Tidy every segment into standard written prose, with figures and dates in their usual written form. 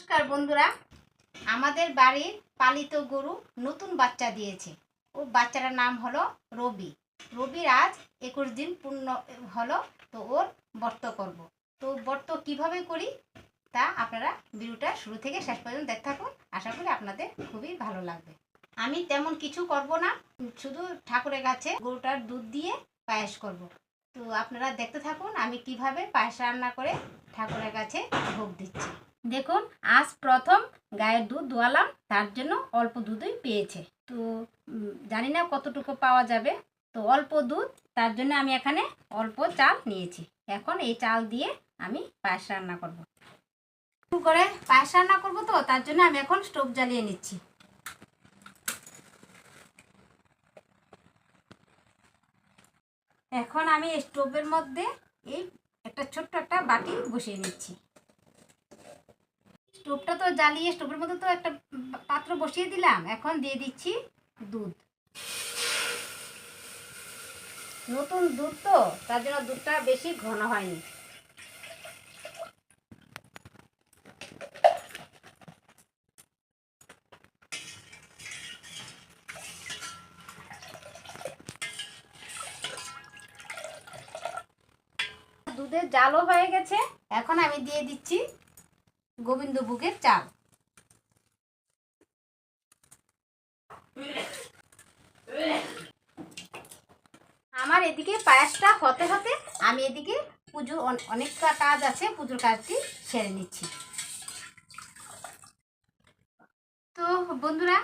নমস্কার বন্ধুরা, আমাদের বাড়ির পালিত গরু নতুন বাচ্চা দিয়েছে। ও বাচ্চাটার নাম হলো রবি। রবির আজ 21 দিন পূর্ণ হলো। তো ওর ব্রত করব। তো ব্রত কিভাবে করি তা আপনারা ভিডিওটা শুরু থেকে শেষ পর্যন্ত দেখতে থাকুন। আশা করি আপনাদের খুবই ভালো লাগবে। আমি তেমন কিছু করব না, শুধু ঠাকুরের কাছে গরুটার দুধ দিয়ে পায়েস করব। তো আপনারা দেখতে থাকুন আমি কিভাবে পায়েস রান্না করে ঠাকুরের কাছে ভোগ দিচ্ছি। দেখুন, আজ প্রথম গায়ের দুধ দোয়ালাম, তার জন্য অল্প দুধই পেয়েছে। তো জানি না কতটুকু পাওয়া যাবে। তো অল্প দুধ, তার জন্য আমি এখানে অল্প চাল নিয়েছি। এখন এই চাল দিয়ে আমি পায়েস রান্না করব। করে পায়েস রান্না করব, তো তার জন্য আমি এখন স্টোভ জ্বালিয়ে নিচ্ছি। এখন আমি স্টোভের মধ্যে এই একটা ছোট্ট একটা বাটি বসিয়ে নিচ্ছি। স্টোভটা তো জ্বালিয়ে স্টোভের মধ্যে তো একটা পাত্র বসিয়ে দিলাম। এখন দিয়ে দিচ্ছি দুধ। নতুন দুধ তো, তার জন্য দুধটা বেশি ঘন হয়নি। দুধের জালও হয়ে গেছে। এখন আমি দিয়ে দিচ্ছি গোবিন্দভোগের চাল। আমার এদিকে পায়েসটা হতে হতে আমি এদিকে পুজোর অনেকটা কাজ আছে, পুজোর কাজটি সেরে নিচ্ছি। তো বন্ধুরা,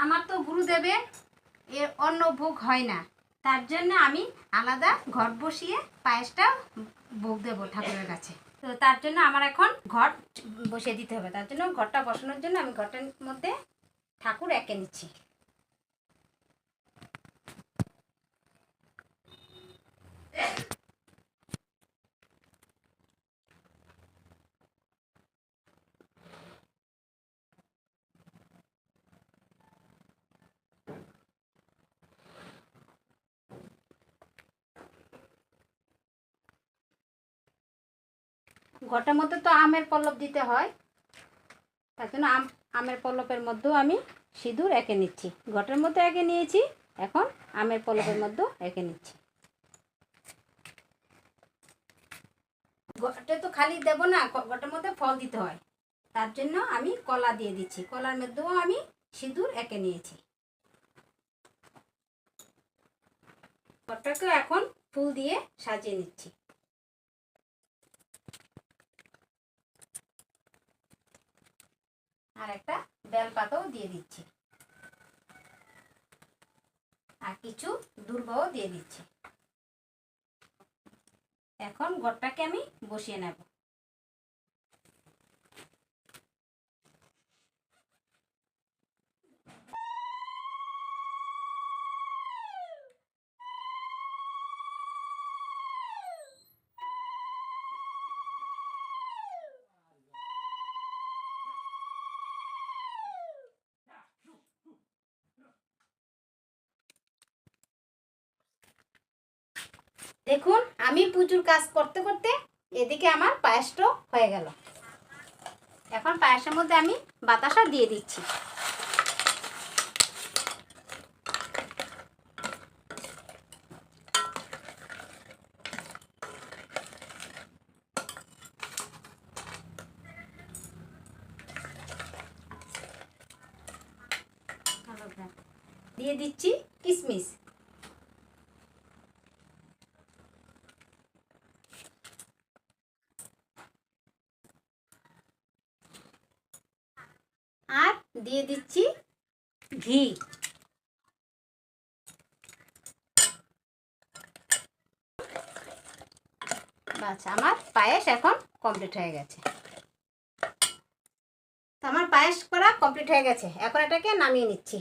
আমার তো গুরুদেবের এর অন্ন ভোগ হয় না, তার জন্য আমি আলাদা ঘট বসিয়ে পায়েসটা ভোগ দেবো ঠাকুরের কাছে। তো তার জন্য আমার এখন ঘট বসিয়ে দিতে হবে। তার জন্য ঘরটা বসানোর জন্য আমি ঘটের মধ্যে ঠাকুর এঁকে নিচ্ছি। ঘটের মধ্যে তো আমের পল্লব দিতে হয়, তার জন্য আমের পল্লবের মধ্যেও আমি সিঁদুর এঁকে নিচ্ছি। ঘটের মধ্যে এঁকে নিয়েছি, এখন আমের পল্লবের মধ্যেও এঁকে নিচ্ছি। ঘটে তো খালি দেব না, ঘটের মধ্যে ফল দিতে হয়, তার জন্য আমি কলা দিয়ে দিচ্ছি। কলার মধ্যেও আমি সিঁদুর এঁকে নিয়েছি। ঘটটাকে এখন ফুল দিয়ে সাজিয়ে নিচ্ছি। আর একটা বেলপাতাও দিয়ে দিচ্ছি, আর কিছু দুর্বাও দিয়ে দিচ্ছি। এখন ঘটটাকে আমি বসিয়ে নেব। দেখুন, আমি পুজোর কাজ করতে করতে এদিকে আমার পায়েসটা হয়ে গেল। এখন পায়েসের মধ্যে আমি বাতাসা দিয়ে দিচ্ছি। দিয়ে দিচ্ছি কিশমিশ। আর দিয়ে দিচ্ছি ঘি। বাস, আমার পায়েস এখন কমপ্লিট হয়ে গেছে। তো আমার পায়েস করা কমপ্লিট হয়ে গেছে, এখন এটাকে নামিয়ে নিচ্ছি।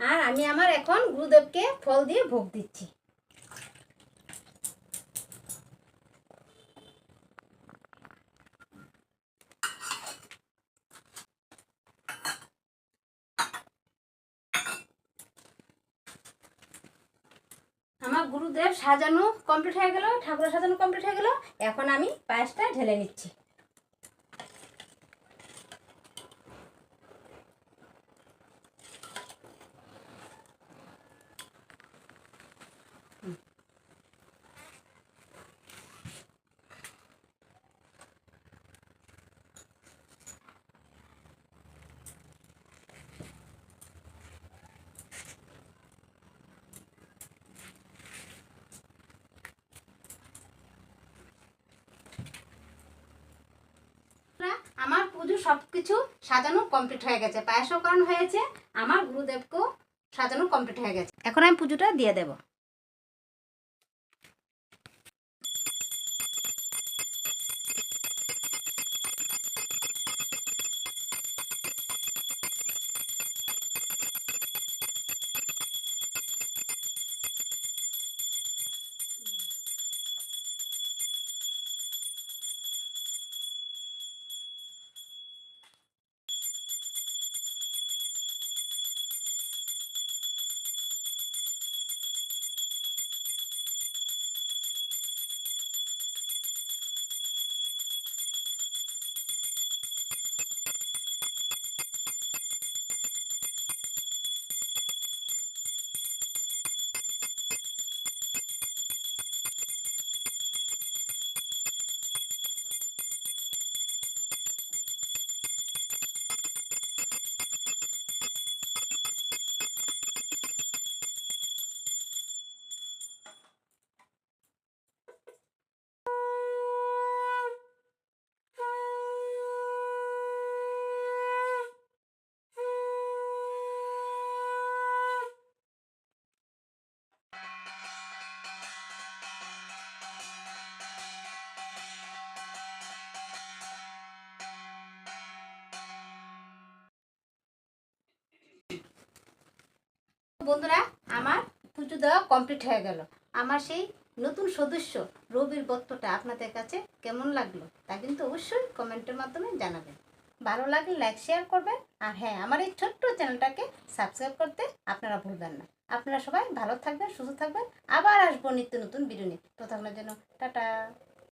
আর আমি আমার এখন গুরুদেবকে ফল দিয়ে ভোগ দিচ্ছি। আমার গুরুদেব সাজানো কমপ্লিট হয়ে গেল, ঠাকুরের সাজানো কমপ্লিট হয়ে গেল। এখন আমি পায়েসটা ঢেলে নিচ্ছি। সব কিছু সাজানো কমপ্লিট হয়ে গেছে, পায়েসও করানো হয়েছে, আমার গুরুদেবকেও সাজানো কমপ্লিট হয়ে গেছে। এখন আমি পুজোটা দিয়ে দেব। বন্ধুরা, আমার পুজো দেওয়া কমপ্লিট হয়ে গেল। আমার সেই নতুন সদস্য রবির বর্তটা আপনাদের কাছে কেমন লাগলো তা কিন্তু অবশ্যই কমেন্টের মাধ্যমে জানাবেন। ভালো লাগলে লাইক শেয়ার করবেন, আর হ্যাঁ, আমার এই ছোট্ট চ্যানেলটাকে সাবস্ক্রাইব করতে আপনারা ভুলবেন না। আপনারা সবাই ভালো থাকবেন, সুস্থ থাকবেন। আবার আসবো নিত্য নতুন ভিডিও নিয়ে। ততক্ষণের জন্য টাটা।